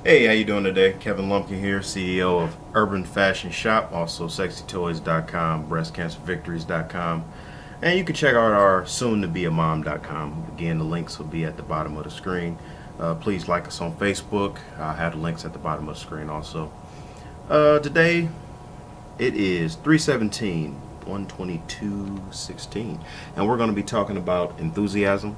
Hey, how you doing today? Kevin Lumpkin here, CEO of Urban Fashion Shop, also sexytoys.com, breastcancervictories.com, and you can check out our soon-to-be-a-mom.com. Again, the links will be at the bottom of the screen. Please like us on Facebook. I have the links at the bottom of the screen also. Today, it is 3/17, 1/22/16, and we're going to be talking about enthusiasm.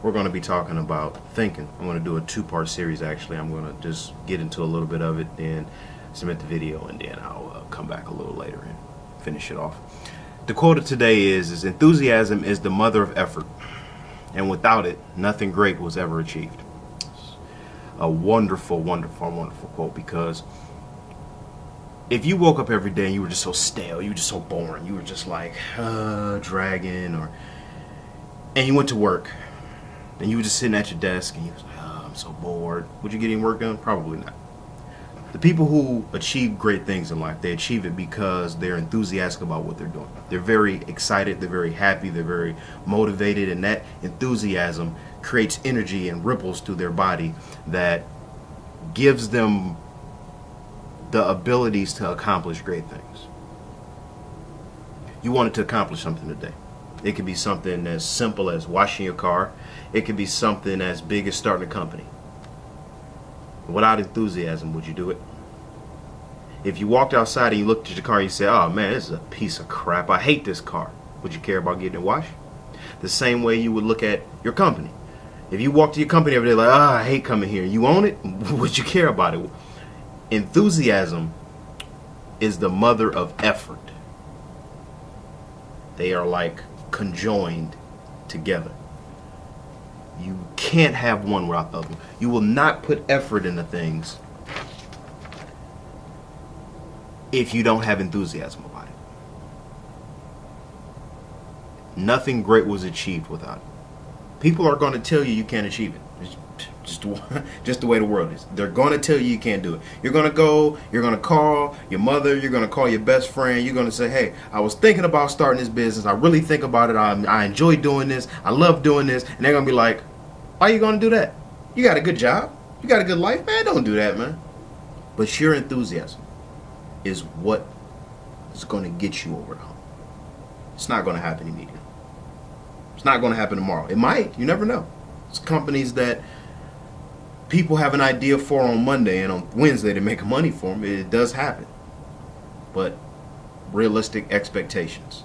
We're going to be talking about thinking. I'm going to do a two-part series actually. I'm going to just get into a little bit of it and submit the video, and then I'll come back a little later and finish it off. The quote of today is enthusiasm is the mother of effort, and without it, nothing great was ever achieved. It's a wonderful, wonderful, wonderful quote, because if you woke up every day and you were just so stale, you were just so boring, you were just like dragging, and you went to work, and you were just sitting at your desk and you was like, oh, I'm so bored. Would you get any work done? Probably not. The people who achieve great things in life, they achieve it because they're enthusiastic about what they're doing. They're very excited, they're very happy, they're very motivated, and that enthusiasm creates energy and ripples through their body that gives them the abilities to accomplish great things. You wanted to accomplish something today. It could be something as simple as washing your car. It could be something as big as starting a company. Without enthusiasm, would you do it? If you walked outside and you looked at your car and you said, oh man, this is a piece of crap, I hate this car, would you care about getting it washed? The same way you would look at your company. If you walked to your company every day like, I hate coming here, you own it, would you care about it? Enthusiasm is the mother of effort. They are like conjoined together. You can't have one without the other. You will not put effort into things if you don't have enthusiasm about it. Nothing great was achieved without it. People are going to tell you can't achieve it. Just the way the world is. They're going to tell you can't do it. You're going to go, you're going to call your mother, you're going to call your best friend, you're going to say, hey, I was thinking about starting this business. I really think about it. I enjoy doing this. I love doing this. And they're going to be like, why are you going to do that? You got a good job. You got a good life. Man, don't do that, man. But sheer enthusiasm is what is going to get you over the hump. It's not going to happen immediately. It's not going to happen tomorrow. It might. You never know. It's companies that people have an idea for on Monday, and on Wednesday they make money for them. It does happen. But realistic expectations.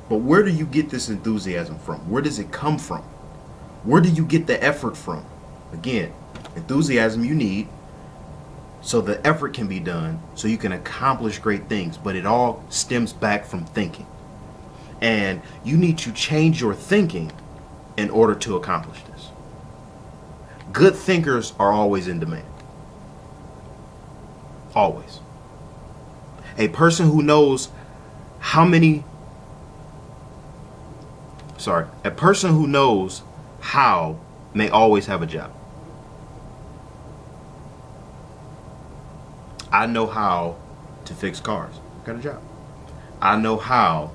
But where do you get this enthusiasm from? Where does it come from? Where do you get the effort from? Again, enthusiasm you need so the effort can be done so you can accomplish great things. But it all stems back from thinking. And you need to change your thinking in order to accomplish this. Good thinkers are always in demand. Always. A person who knows a person who knows how may always have a job. I know how to fix cars. Got a job. I know how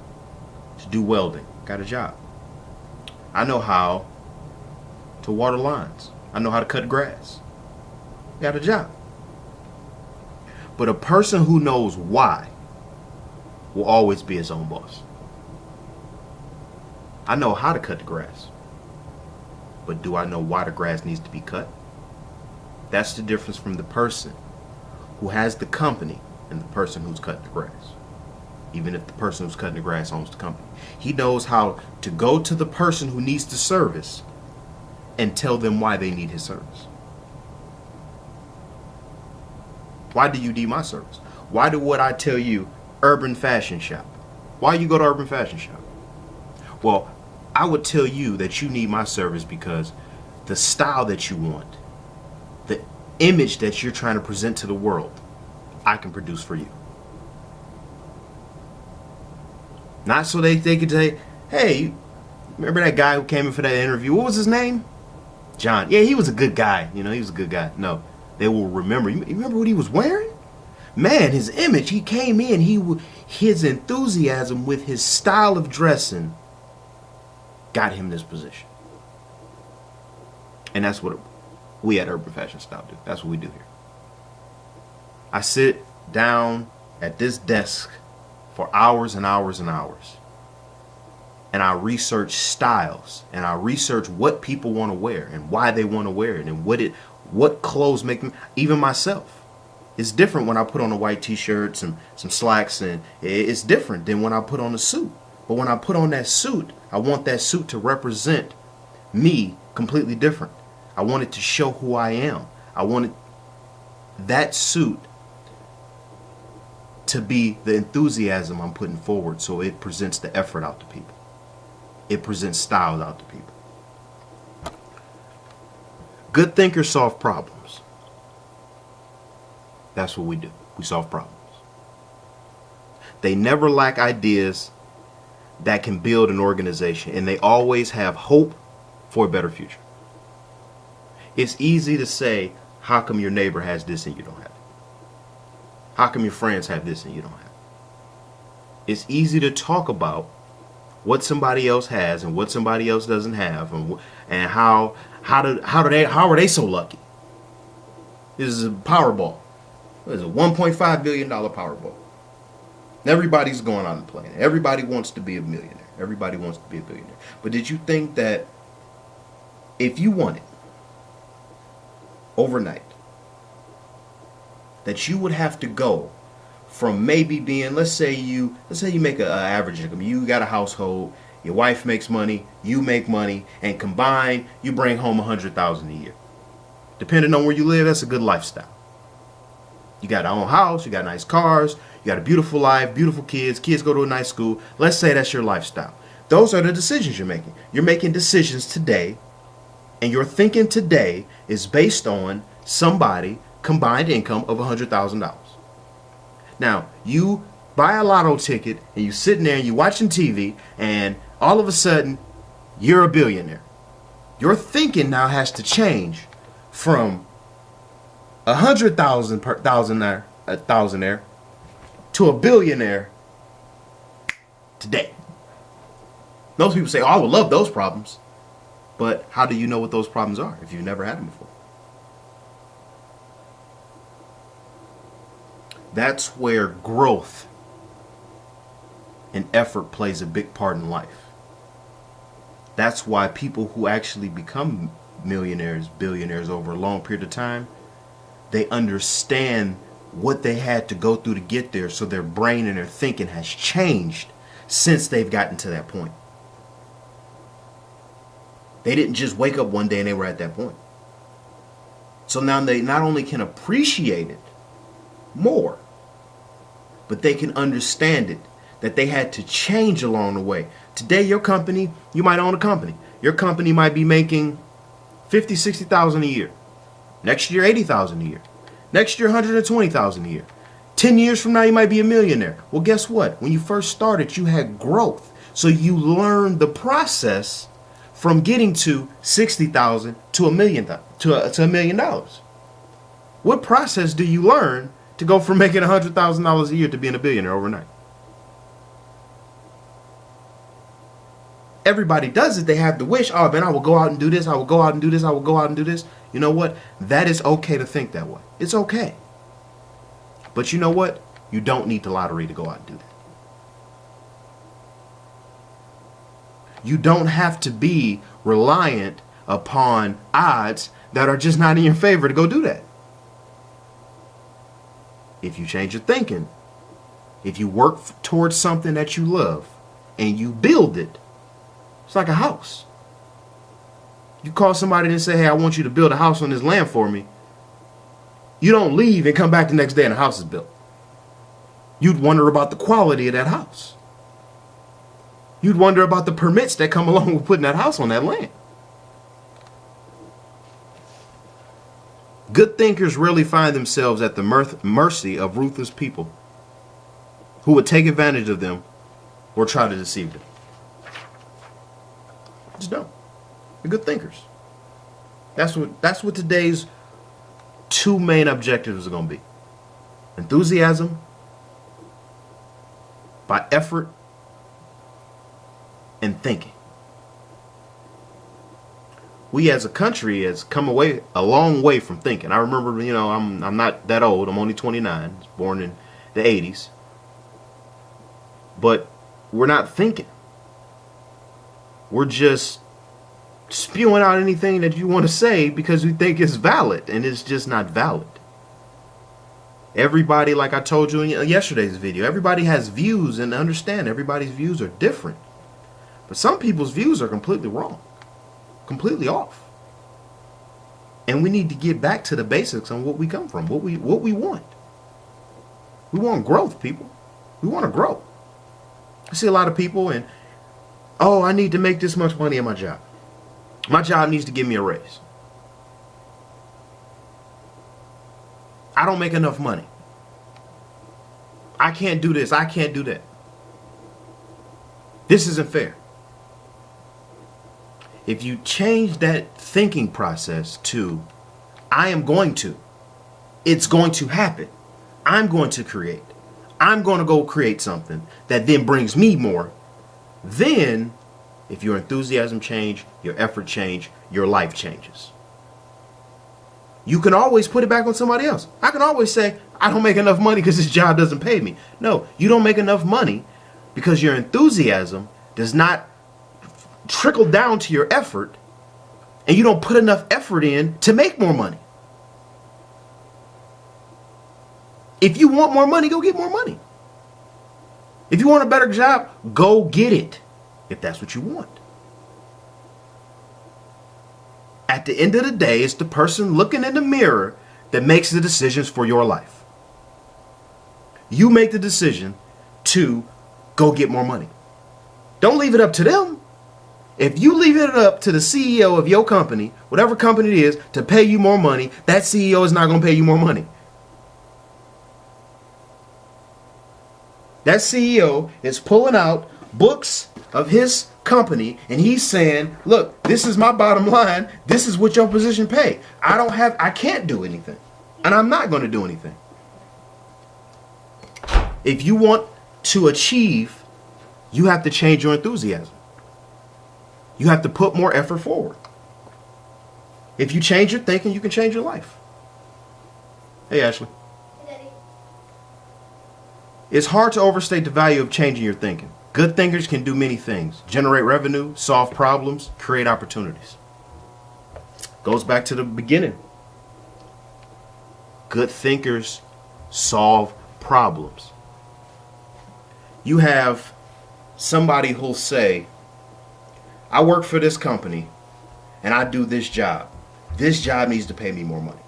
to do welding. Got a job. I know how to water lines. I know how to cut grass. Got a job. But a person who knows why will always be his own boss. I know how to cut the grass. But do I know why the grass needs to be cut? That's the difference from the person who has the company and the person who's cutting the grass. Even if the person who's cutting the grass owns the company. He knows how to go to the person who needs the service and tell them why they need his service. Why do you need my service? Why do what I tell you, Urban Fashion Shop? Why you go to Urban Fashion Shop? Well, I would tell you that you need my service because the style that you want, the image that you're trying to present to the world, I can produce for you. Not so they could say, hey, remember that guy who came in for that interview? What was his name? John. Yeah, he was a good guy. He was a good guy. No, they will remember. You remember what he was wearing? Man, his image. He came in. His enthusiasm with his style of dressing got him this position. And that's what We at Urban Fashion Style do. That's what we do here. I sit down at this desk for hours and hours and hours. And I research styles, and I research what people want to wear and why they want to wear it, and what clothes make them. Even myself, it's different when I put on a white t-shirt, some slacks, and it's different than when I put on a suit. But when I put on that suit, I want that suit to represent me completely different. I want it to show who I am. I want that suit to be the enthusiasm I'm putting forward, so it presents the effort out to people. It presents styles out to people. Good thinkers solve problems. That's what we do. We solve problems. They never lack ideas that can build an organization, and they always have hope for a better future. It's easy to say, how come your neighbor has this and you don't have it? How come your friends have this and you don't have it? It's easy to talk about what somebody else has and what somebody else doesn't have, and how are they so lucky? This is a Powerball. This is a $1.5 billion Powerball. Everybody's going on the planet. Everybody wants to be a millionaire. Everybody wants to be a billionaire. But did you think that if you won it overnight, that you would have to go from maybe being, let's say you make an average income, you got a household, your wife makes money, you make money, and combined you bring home $100,000 a year. Depending on where you live, that's a good lifestyle. You got your own house, you got nice cars, you got a beautiful life, beautiful kids go to a nice school. Let's say that's your lifestyle. Those are the decisions you're making. You're making decisions today, and your thinking today is based on somebody combined income of $100,000. Now, you buy a lotto ticket and you sitting there and you watching TV, and all of a sudden you're a billionaire. Your thinking now has to change from 100,000 per thousandaire to a billionaire today. Most people say, "Oh, I would love those problems," but how do you know what those problems are if you've never had them before? That's where growth and effort plays a big part in life. That's why people who actually become millionaires, billionaires over a long period of time, they understand what they had to go through to get there, so their brain and their thinking has changed since they've gotten to that point. They didn't just wake up one day and they were at that point. So now they not only can appreciate it more, but they can understand it, that they had to change along the way. Today, your company, you might own a company. Your company might be making $50,000, $60,000 a year. Next year, $80,000 a year. Next year, $120,000 a year. 10 years from now, you might be a millionaire. Well, guess what? When you first started, you had growth. So you learned the process from getting to $60,000 to $1 million, to $1 million. What process do you learn to go from making $100,000 a year to being a billionaire overnight? Everybody does it. They have the wish, oh man, I will go out and do this, I will go out and do this, I will go out and do this. You know what? That is okay to think that way. It's okay. But you know what? You don't need the lottery to go out and do that. You don't have to be reliant upon odds that are just not in your favor to go do that. If you change your thinking, if you work towards something that you love and you build it, it's like a house. You call somebody and say, hey, I want you to build a house on this land for me. You don't leave and come back the next day and the house is built. You'd wonder about the quality of that house. You'd wonder about the permits that come along with putting that house on that land. Good thinkers rarely find themselves at the mercy of ruthless people who would take advantage of them or try to deceive them. Just don't. They're good thinkers. That's what today's two main objectives are going to be. Enthusiasm by effort and thinking. we as a country has come away a long way from thinking. I remember, I'm not that old. I'm only 29. Born in the 80s. But we're not thinking. We're just spewing out anything that you want to say because we think it's valid, and it's just not valid. Everybody, like I told you in yesterday's video, everybody has views, and understand everybody's views are different. But some people's views are completely wrong, completely off. And we need to get back to the basics on what we come from, what we want. We want growth, people. We want to grow. I see a lot of people and, oh, I need to make this much money in my job. My job needs to give me a raise. I don't make enough money. I can't do this. I can't do that. This isn't fair. If you change that thinking process to, I am going to, it's going to happen. I'm going to create. I'm going to go create something that then brings me more. Then, if your enthusiasm change, your effort change, your life changes. You can always put it back on somebody else. I can always say, I don't make enough money because this job doesn't pay me. No, you don't make enough money because your enthusiasm does not trickle down to your effort, and you don't put enough effort in to make more money. If you want more money, go get more money. If you want a better job, go get it, if that's what you want. At the end of the day, it's the person looking in the mirror that makes the decisions for your life. You make the decision to go get more money. Don't leave it up to them. If you leave it up to the CEO of your company, whatever company it is, to pay you more money, that CEO is not going to pay you more money. That CEO is pulling out books of his company and he's saying, look, this is my bottom line. This is what your position pay. I can't do anything. And I'm not going to do anything. If you want to achieve, you have to change your enthusiasm. You have to put more effort forward. If you change your thinking, you can change your life. Hey, Ashley. It's hard to overstate the value of changing your thinking. Good thinkers can do many things. Generate revenue, solve problems, create opportunities. Goes back to the beginning. Good thinkers solve problems. You have somebody who'll say, I work for this company and I do this job. This job needs to pay me more money.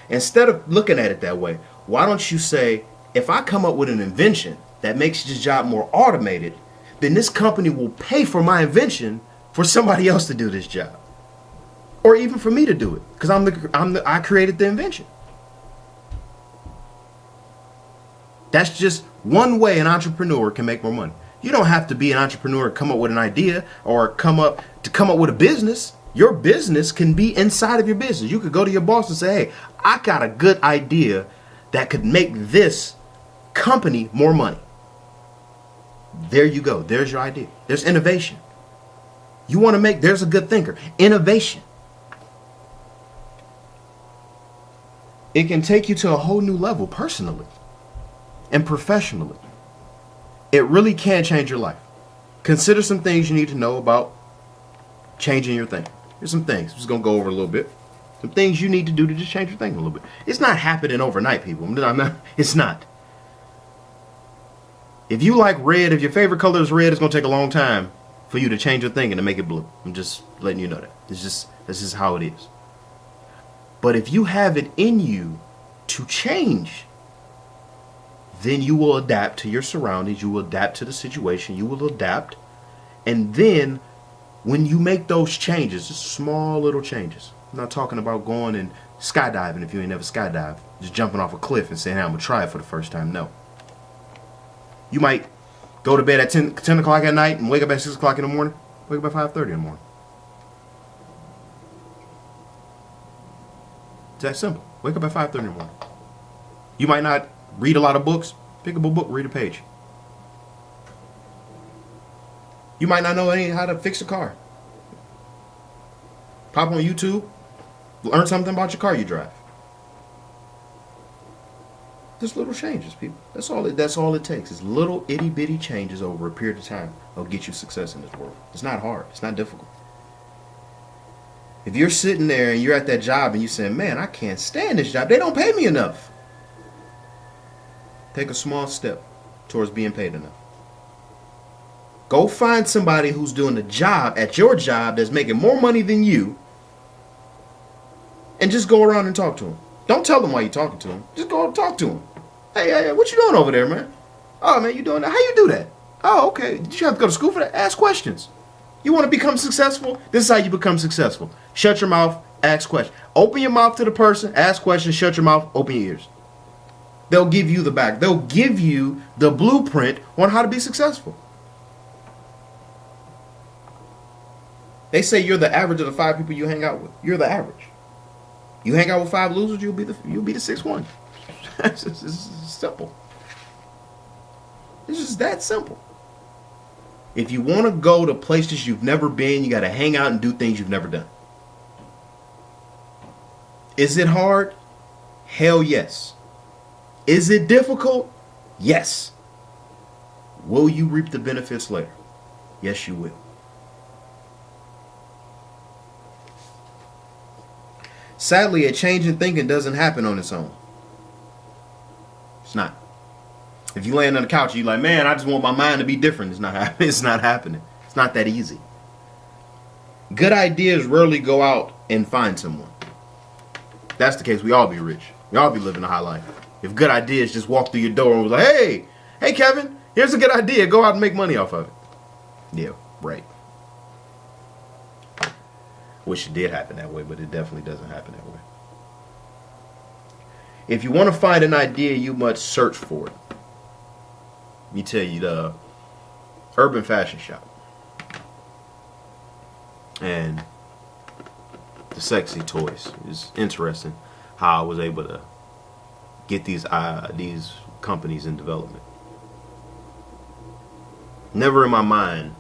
Instead of looking at it that way, why don't you say, if I come up with an invention that makes this job more automated, then this company will pay for my invention for somebody else to do this job. Or even for me to do it, because I created the invention. That's just one way an entrepreneur can make more money. You don't have to be an entrepreneur to come up with an idea or come up with a business. Your business can be inside of your business. You could go to your boss and say, hey, I got a good idea that could make this company more money. There you go. There's your idea. There's innovation. You want to make, there's a good thinker. Innovation. It can take you to a whole new level personally and professionally. It really can change your life. Consider some things you need to know about changing your thinking. Here's some things. I'm just going to go over a little bit. Some things you need to do to just change your thinking a little bit. It's not happening overnight, people. It's not. If you like red, if your favorite color is red, it's going to take a long time for you to change your thinking and make it blue. I'm just letting you know that. That's just how it is. But if you have it in you to change, then you will adapt to your surroundings. You will adapt to the situation. You will adapt. And then when you make those changes, just small little changes. I'm not talking about going and skydiving if you ain't never skydived. Just jumping off a cliff and saying, hey, I'm going to try it for the first time. No. You might go to bed at 10 o'clock at night and wake up at 6 o'clock in the morning. Wake up at 5:30 in the morning. It's that simple. Wake up at 5:30 in the morning. You might not read a lot of books. Pick up a book, read a page. You might not know how to fix a car. Pop on YouTube, learn something about your car you drive. Just little changes, people. That's all it takes. Is little itty bitty changes over a period of time will get you success in this world. It's not hard. It's not difficult. If you're sitting there and you're at that job and you're saying, man, I can't stand this job. They don't pay me enough. Take a small step towards being paid enough. Go find somebody who's doing a job at your job that's making more money than you, and just go around and talk to them. Don't tell them why you're talking to them. Just go and talk to them. Hey, what you doing over there, man? Oh, man, you doing that? How you do that? Oh, okay. Did you have to go to school for that? Ask questions. You want to become successful? This is how you become successful. Shut your mouth, ask questions. Open your mouth to the person, ask questions, shut your mouth, open your ears. They'll give you the back. They'll give you the blueprint on how to be successful. They say you're the average of the 5 people you hang out with. You're the average. You hang out with 5 losers, you'll be the sixth one. It's simple. It's just that simple. If you want to go to places you've never been, you got to hang out and do things you've never done. Is it hard? Hell yes. Is it difficult? Yes. Will you reap the benefits later? Yes, you will. Sadly, a change in thinking doesn't happen on its own. It's not. If you laying on the couch, you're like, man, I just want my mind to be different. It's not happening. It's not happening. It's not that easy. Good ideas rarely go out and find someone. If that's the case, we all be rich. We all be living a high life. If good ideas just walk through your door and was like, hey, Kevin, here's a good idea. Go out and make money off of it. Yeah, right. Wish it did happen that way, but it definitely doesn't happen that way. If you want to find an idea, you must search for it. Let me tell you, the Urban Fashion Shop and the sexy toys is interesting. How I was able to get these companies in development. Never in my mind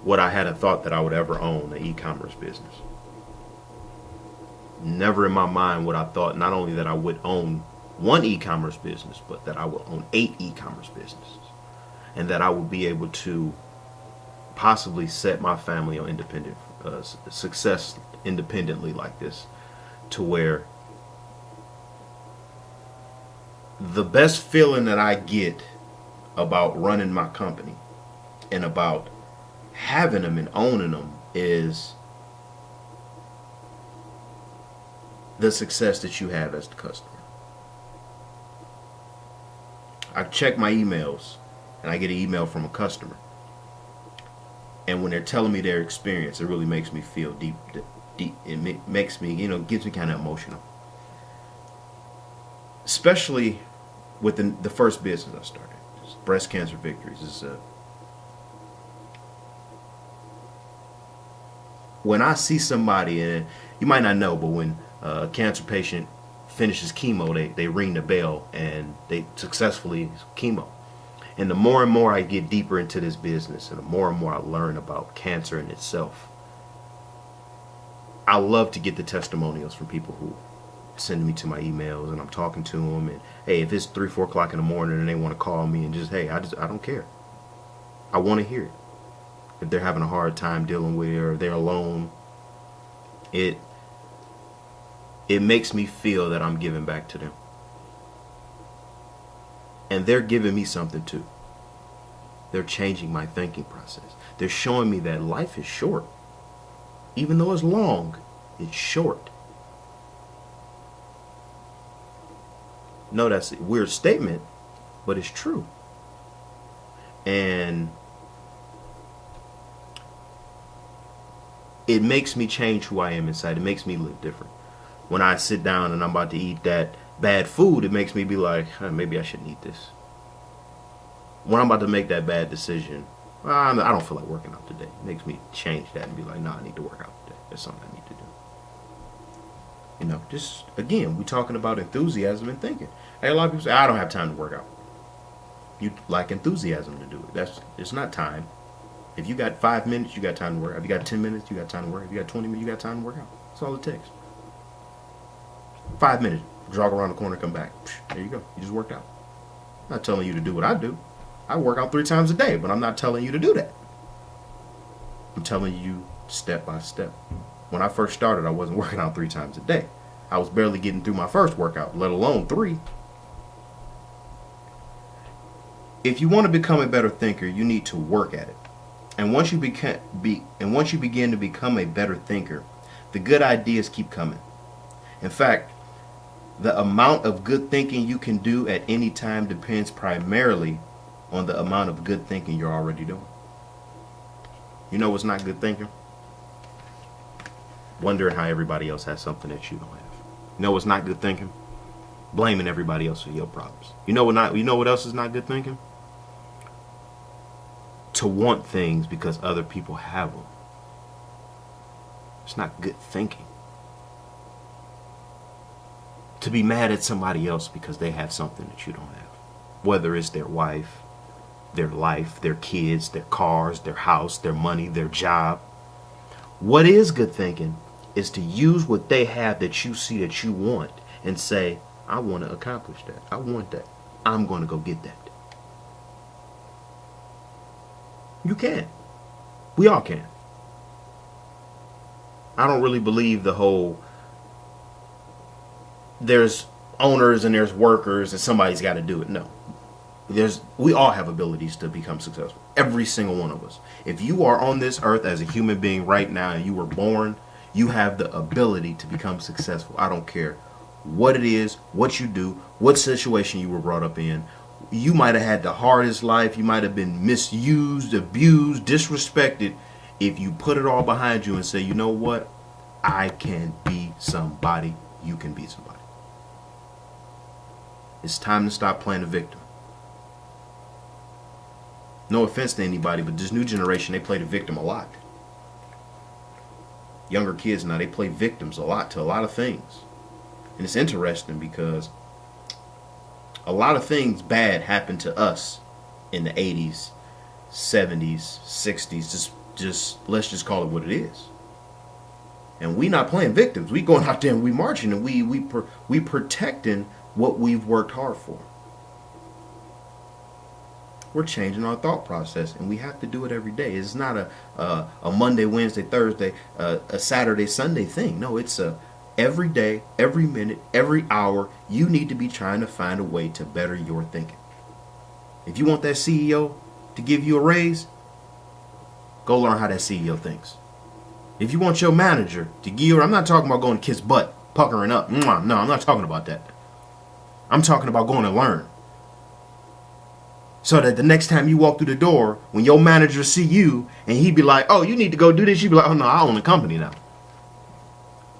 would I had a thought that I would ever own an e-commerce business. Never in my mind would I thought not only that I would own one e-commerce business, but that I would own 8 e-commerce businesses, and that I would be able to possibly set my family on independent success independently like this, to where the best feeling that I get about running my company and about having them and owning them is the success that you have as the customer. I check my emails and I get an email from a customer, and when they're telling me their experience, it really makes me feel deep. It makes me, gives me kind of emotional, especially with the first business I started, Breast Cancer Victories. When I see somebody, and you might not know, but when a cancer patient finishes chemo, they ring the bell and they successfully chemo. And the more and more I get deeper into this business, and the more I learn about cancer in itself, I love to get the testimonials from people who send me to my emails, and I'm talking to them, and hey, if it's 3-4 o'clock in the morning and they want to call me and just, hey, I don't care. I want to hear it. If they're having a hard time dealing with it, or they're alone, it makes me feel that I'm giving back to them. And they're giving me something too. They're changing my thinking process. They're showing me that life is short. Even though it's long, it's short. No, that's a weird statement, but it's true. And it makes me change who I am inside. It makes me live different. When I sit down and I'm about to eat that bad food, it makes me be like, maybe I shouldn't eat this. When I'm about to make that bad decision, I don't feel like working out today. It makes me change that and be like, I need to work out today. That's something I need to do. Just, again, we're talking about enthusiasm and thinking. Hey, a lot of people say, I don't have time to work out. You lack enthusiasm to do it. It's not time. If you got 5 minutes, you got time to work out. If you got 10 minutes, you got time to work out. If you got 20 minutes, you got time to work out. That's all it takes. 5 minutes, jog around the corner, come back. There you go. You just worked out. I'm not telling you to do what I do. I work out 3 times a day, but I'm not telling you to do that. I'm telling you step by step. When I first started, I wasn't working out 3 times a day. I was barely getting through my first workout, let alone 3. If you want to become a better thinker, you need to work at it. And once you begin to become a better thinker, the good ideas keep coming. In fact, the amount of good thinking you can do at any time depends primarily on the amount of good thinking you're already doing. You know what's not good thinking? Wondering how everybody else has something that you don't have. You know what's not good thinking? Blaming everybody else for your problems. You know what else is not good thinking? To want things because other people have them. It's not good thinking. To be mad at somebody else because they have something that you don't have. Whether it's their wife, their life, their kids, their cars, their house, their money, their job. What is good thinking is to use what they have that you see that you want and say, I want to accomplish that. I want that. I'm going to go get that. You can. We all can. I don't really believe the whole there's owners and there's workers and somebody's got to do it. No. We all have abilities to become successful. Every single one of us. If you are on this earth as a human being right now and you were born, you have the ability to become successful. I don't care what it is, what you do, what situation you were brought up in. You might have had the hardest life. You might have been misused, abused, disrespected. If you put it all behind you and say, you know what? I can be somebody. You can be somebody. It's time to stop playing the victim. No offense to anybody, but this new generation, they play the victim a lot. Younger kids now, they play victims a lot to a lot of things. And it's interesting because a lot of things bad happened to us in the 80s, 70s, 60s. Let's just call it what it is. And we not playing victims. We going out there and we marching and we protecting what we've worked hard for. We're changing our thought process, and we have to do it every day. It's not a Monday, Wednesday, Thursday, a Saturday, Sunday thing. No, it's a every day, every minute, every hour. You need to be trying to find a way to better your thinking. If you want that CEO to give you a raise, go learn how that CEO thinks. If you want your manager to give you, I'm not talking about going to kiss butt, puckering up. No, I'm not talking about that. I'm talking about going to learn. So that the next time you walk through the door, when your manager see you and he be like, oh, you need to go do this, you be like, oh no, I own the company now.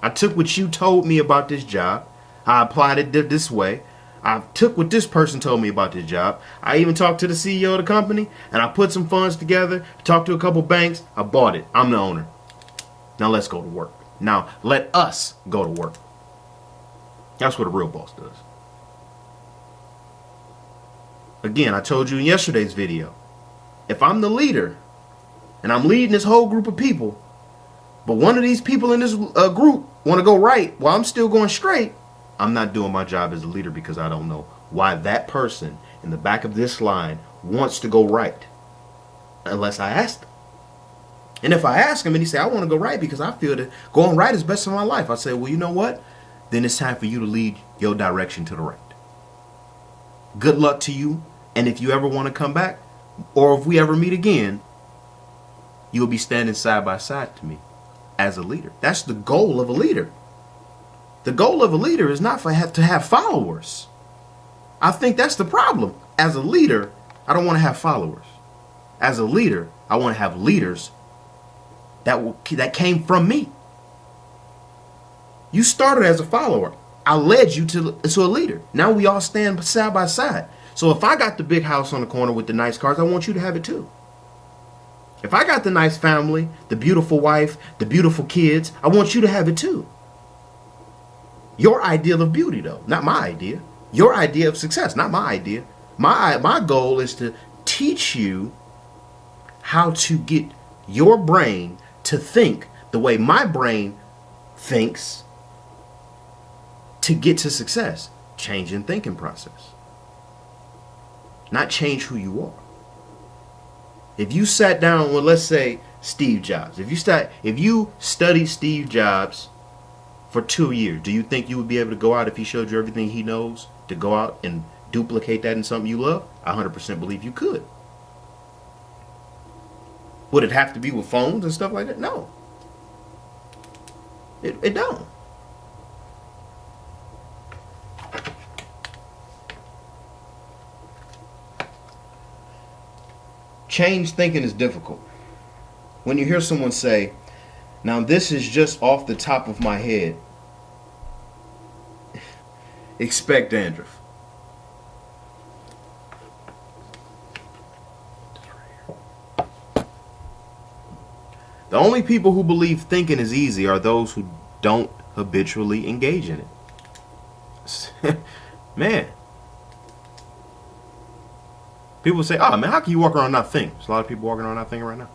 I took what you told me about this job. I applied it this way. I took what this person told me about this job. I even talked to the CEO of the company and I put some funds together, talked to a couple banks. I bought it. I'm the owner. Now let's go to work. Now let us go to work. That's what a real boss does. Again, I told you in yesterday's video, if I'm the leader and I'm leading this whole group of people, but one of these people in this group want to go right while I'm still going straight, I'm not doing my job as a leader because I don't know why that person in the back of this line wants to go right unless I ask them. And if I ask him and he say, I want to go right because I feel that going right is best in my life, I say, well, you know what? Then it's time for you to lead your direction to the right. Good luck to you. And if you ever want to come back, or if we ever meet again, you'll be standing side by side to me as a leader. That's the goal of a leader. The goal of a leader is not to have followers. I think that's the problem. As a leader, I don't want to have followers. As a leader, I want to have leaders that came from me. You started as a follower. I led you to a leader. Now we all stand side by side. So if I got the big house on the corner with the nice cars, I want you to have it too. If I got the nice family, the beautiful wife, the beautiful kids, I want you to have it too. Your ideal of beauty, though, not my idea. Your idea of success, not my idea. My goal is to teach you how to get your brain to think the way my brain thinks to get to success. Change in thinking process. Not change who you are. If you sat down with, let's say, Steve Jobs. If you studied Steve Jobs for 2 years, do you think you would be able to go out, if he showed you everything he knows, to go out and duplicate that in something you love? I 100% believe you could. Would it have to be with phones and stuff like that? No. It don't. Change thinking is difficult. When you hear someone say, now this is just off the top of my head, expect dandruff. The only people who believe thinking is easy are those who don't habitually engage in it. Man. People say, oh man, how can you walk around not think? There's a lot of people walking around not thinking right now.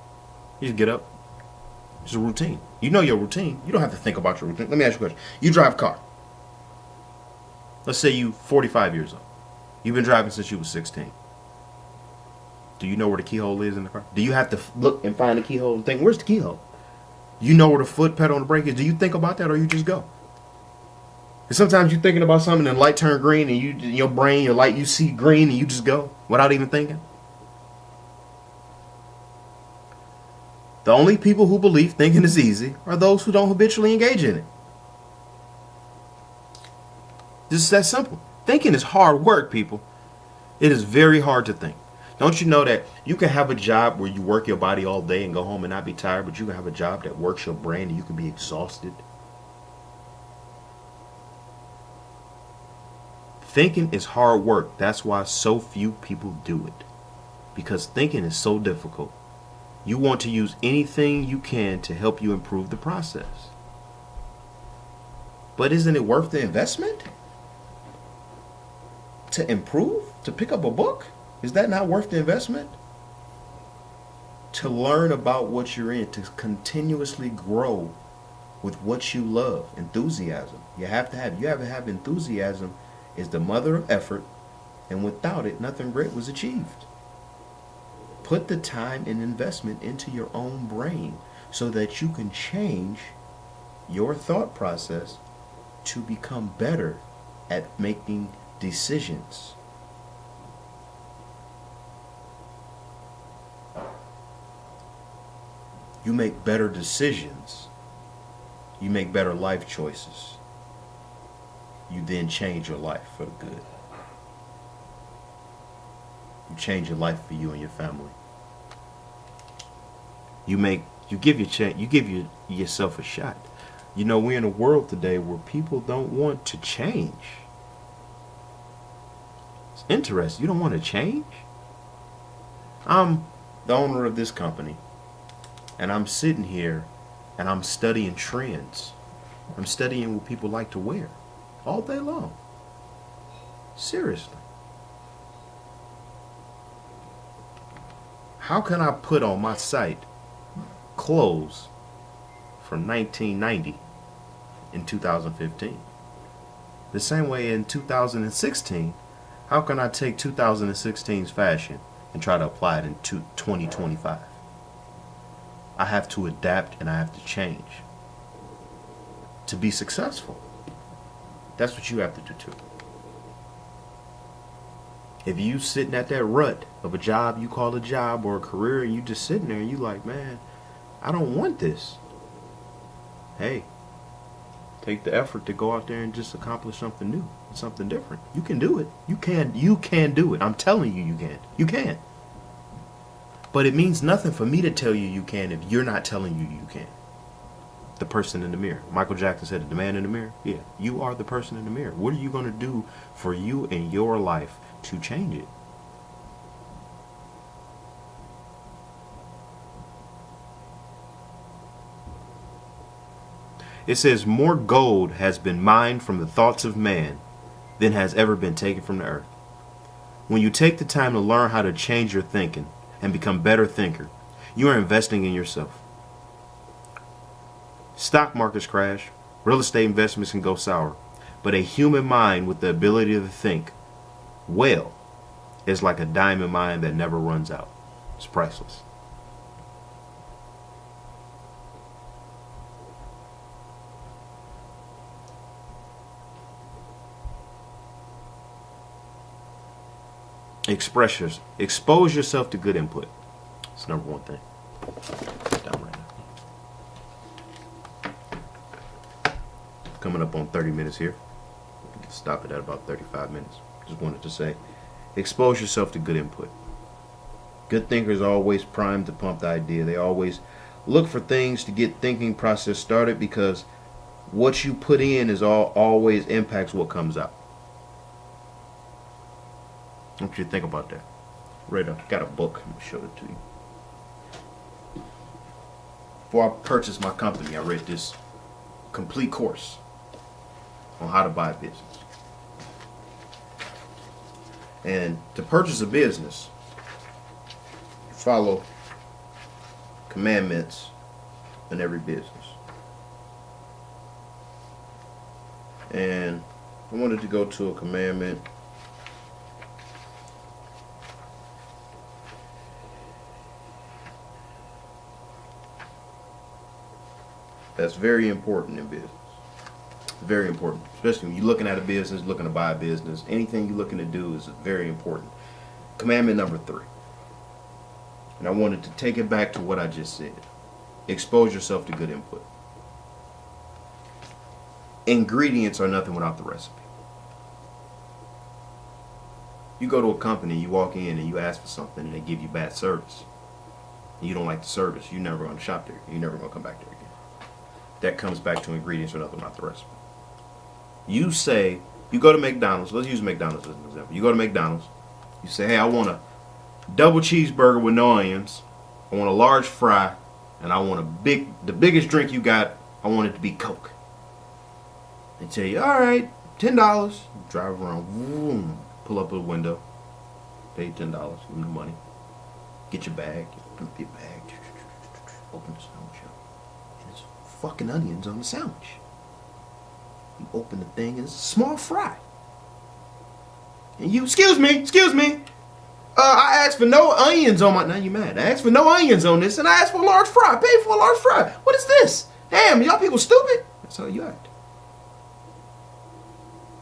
You just get up. It's a routine. You know your routine. You don't have to think about your routine. Let me ask you a question. You drive a car. Let's say you're 45 years old. You've been driving since you were 16. Do you know where the keyhole is in the car? Do you have to look and find the keyhole and think, where's the keyhole? You know where the foot pedal on the brake is? Do you think about that, or you just go? And sometimes you're thinking about something and the light turn green and your brain, your light, you see green and you just go without even thinking. The only people who believe thinking is easy are those who don't habitually engage in it. Just that simple. Thinking is hard work, people. It is very hard to think. Don't you know that you can have a job where you work your body all day and go home and not be tired, but you can have a job that works your brain and you can be exhausted? Thinking is hard work. That's why so few people do it. Because thinking is so difficult. You want to use anything you can to help you improve the process. But isn't it worth the investment? To improve? To pick up a book? Is that not worth the investment? To learn about what you're in, to continuously grow with what you love. Enthusiasm. You have to have enthusiasm. Is the mother of effort, and without it, nothing great was achieved. Put the time and investment into your own brain so that you can change your thought process to become better at making decisions. You make better decisions. You make better life choices. You then change your life for the good. You change your life for you and your family. You give yourself a shot. You know, we're in a world today where people don't want to change. It's interesting. You don't want to change? I'm the owner of this company, and I'm sitting here and I'm studying trends. I'm studying what people like to wear all day long. Seriously. How can I put on my site clothes from 1990 in 2015? The same way in 2016, how can I take 2016's fashion and try to apply it in 2025? I have to adapt and I have to change to be successful. That's what you have to do too. If you sitting at that rut of a job you call a job or a career, and you just sitting there and you like, man, I don't want this. Hey, take the effort to go out there and just accomplish something new, something different. You can do it. You can do it. I'm telling you, you can. You can. But it means nothing for me to tell you you can if you're not telling you can. The person in the mirror. Michael Jackson said, the man in the mirror. Yeah, you are the person in the mirror. What are you going to do for you in your life to change it? It says, more gold has been mined from the thoughts of man than has ever been taken from the earth. When you take the time to learn how to change your thinking and become a better thinker, You are investing in yourself. Stock markets crash. Real estate investments can go sour. But a human mind with the ability to think well is like a diamond mine that never runs out. It's priceless. Expose yourself to good input. It's number one thing. Down right now. Coming up on 30 minutes here. Stop it at about 35 minutes. Just wanted to say, expose yourself to good input. Good thinkers are always primed to pump the idea. They always look for things to get thinking process started, because what you put in is always impacts what comes out. I want you to think about that. Right up. Got a book. I'm going to show it to you. Before I purchased my company, I read this complete course on how to buy a business. And to purchase a business, you follow commandments in every business. And I wanted to go to a commandment. That's very important in business. Very important. Especially when you're looking at a business, looking to buy a business. Anything you're looking to do is very important. Commandment number 3. And I wanted to take it back to what I just said. Expose yourself to good input. Ingredients are nothing without the recipe. You go to a company, you walk in and you ask for something and they give you bad service. And you don't like the service. You're never going to shop there. You're never going to come back there again. That comes back to ingredients are nothing without the recipe. You say, you go to McDonald's. Let's use McDonald's as an example. You go to McDonald's. You say, hey, I want a double cheeseburger with no onions. I want a large fry. And I want the biggest drink you got, I want it to be Coke. They tell you, all right, $10. You drive around, boom, pull up to the window, pay $10, give them the money. Get your bag, open up your bag, open the sandwich up. And it's fucking onions on the sandwich. You open the thing and it's a small fry. And you, excuse me. I asked for no onions on my, now you mad. I asked for no onions on this and I asked for a large fry. I paid for a large fry. What is this? Damn, y'all people stupid. That's how you act.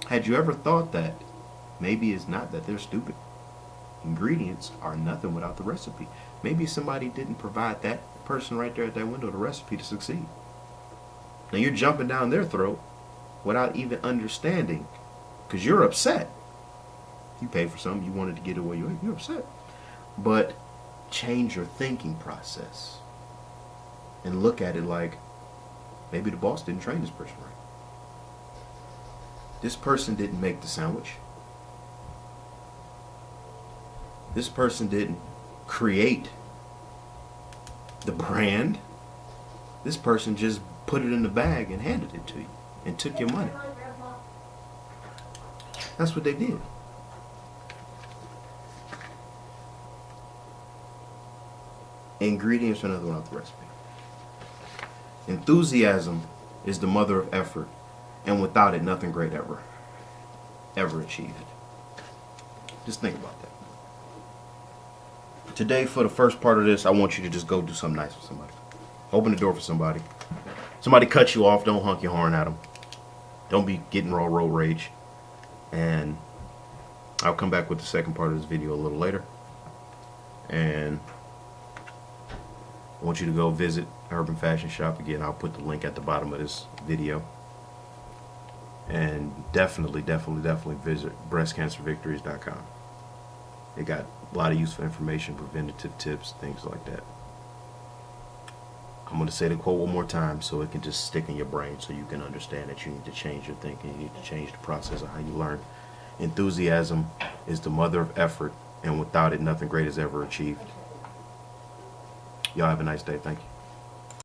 Had you ever thought that maybe it's not that they're stupid? Ingredients are nothing without the recipe. Maybe somebody didn't provide that person right there at that window the recipe to succeed. Now you're jumping down their throat without even understanding, because you're upset. You paid for something, you wanted to get away, you're upset. But change your thinking process and look at it like, maybe the boss didn't train this person right. This person didn't make the sandwich. This person didn't create the brand. This person just put it in the bag and handed it to you and took your money. That's what they did. Ingredients are another one off the recipe. Enthusiasm is the mother of effort, and without it, nothing great ever achieved. Just think about that. Today, for the first part of this, I want you to just go do something nice for somebody. Open the door for somebody. Somebody cuts you off, don't honk your horn at them. Don't be getting raw road rage. And I'll come back with the second part of this video a little later. And I want you to go visit Urban Fashion Shop. Again, I'll put the link at the bottom of this video. And definitely visit breastcancervictories.com. They got a lot of useful information, preventative tips, things like that. I'm going to say the quote one more time so it can just stick in your brain, so you can understand that you need to change your thinking. You need to change the process of how you learn. Enthusiasm is the mother of effort, and without it, nothing great is ever achieved. Y'all have a nice day. Thank you.